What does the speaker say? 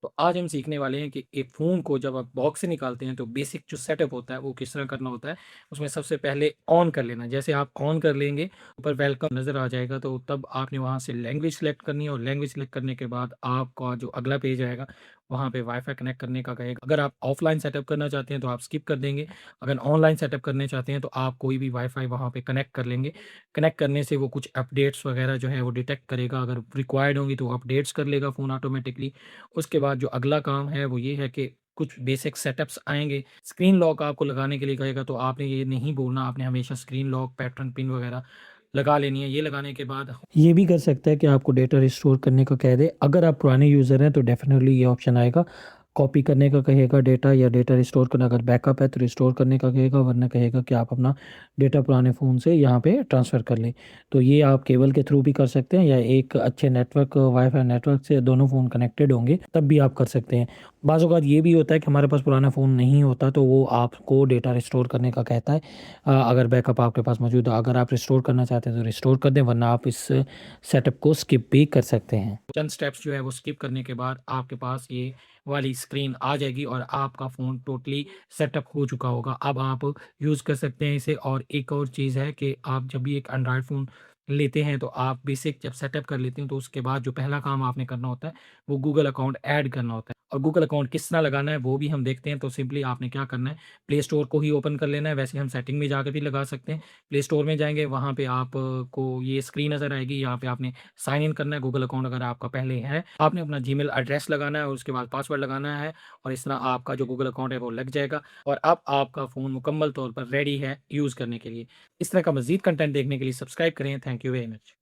तो आज हम सीखने वाले हैं कि एक फ़ोन को जब आप बॉक्स से निकालते हैं तो बेसिक जो सेटअप होता है वो किस तरह करना होता है। उसमें सबसे पहले ऑन कर लेना, जैसे आप ऑन कर लेंगे ऊपर वेलकम नज़र आ जाएगा, तो तब आपने वहाँ से लैंग्वेज सेलेक्ट करनी है और लैंग्वेज सेलेक्ट करने के बाद आपका जो अगला पेज आएगा वहाँ पे वाईफ़ाई कनेक्ट करने का कहेगा। अगर आप ऑफ़लाइन सेटअप करना चाहते हैं तो आप स्किप कर देंगे, अगर ऑनलाइन सेटअप करने चाहते हैं तो आप कोई भी वाईफ़ाई वहाँ पे कनेक्ट कर लेंगे। कनेक्ट करने से वो कुछ अपडेट्स वगैरह जो है वो डिटेक्ट करेगा, अगर रिक्वायर्ड होंगी तो अपडेट्स कर लेगा फ़ोन ऑटोमेटिकली। उसके बाद जो अगला काम है वो ये है कि कुछ बेसिक सेटअप्स आएँगे। स्क्रीन लॉक आपको लगाने के लिए कहेगा, तो आपने ये नहीं बोलना, आपने हमेशा स्क्रीन लॉक, पैटर्न पिन वगैरह लगा लेनी है। ये लगाने के बाद ये भी कर सकता है कि आपको डेटा रिस्टोर करने को कह दे। अगर आप पुराने यूज़र हैं तो डेफ़िनेटली ये ऑप्शन आएगा। कॉपी करने का कहेगा डेटा, या डेटा रिस्टोर करना, अगर बैकअप है तो रिस्टोर करने का कहेगा, वरना कहेगा कि आप अपना डेटा पुराने फ़ोन से यहाँ पे ट्रांसफ़र कर लें। तो ये आप केबल के थ्रू भी कर सकते हैं, या एक अच्छे नेटवर्क, वाईफ़ाई नेटवर्क से दोनों फ़ोन कनेक्टेड होंगे तब भी आप कर सकते हैं। बाज़ औक़ात ये भी होता है कि हमारे पास पुराना फ़ोन नहीं होता, तो वो आपको डेटा रिस्टोर करने का कहता है। अगर बैकअप आपके पास मौजूद है, अगर आप रिस्टोर करना चाहते हैं तो रिस्टोर कर दें, वरना आप इस सेटअप को स्किप भी कर सकते हैं। चंद स्टेप्स जो है वो स्किप करने के बाद आपके पास ये वाली स्क्रीन आ जाएगी और आपका फ़ोन टोटली सेटअप हो चुका होगा। अब आप यूज़ कर सकते हैं इसे। और एक और चीज़ है कि आप जब भी एक एंड्रॉयड फ़ोन लेते हैं तो आप बेसिक जब सेटअप कर लेते हैं तो उसके बाद जो पहला काम आपने करना होता है वो गूगल अकाउंट ऐड करना होता है। और गूगल अकाउंट किस तरह लगाना है वो भी हम देखते हैं। तो सिंपली आपने क्या करना है, प्ले स्टोर को ही ओपन कर लेना है। वैसे हम सेटिंग में जाकर भी लगा सकते हैं। प्ले स्टोर में जाएँगे, वहाँ पे आप को ये स्क्रीन नज़र आएगी, यहाँ पे आपने साइन इन करना है गूगल अकाउंट अगर आपका पहले है। आपने अपना जीमेल एड्रेस लगाना है और उसके बाद पासवर्ड लगाना है, और इस तरह आपका जो गूगल अकाउंट है वो लग जाएगा और अब आपका फ़ोन मुकम्मल तौर पर रेडी है यूज़ करने के लिए। इस तरह का मज़ीद कंटेंट देखने के लिए सब्सक्राइब करें। Thank you very much.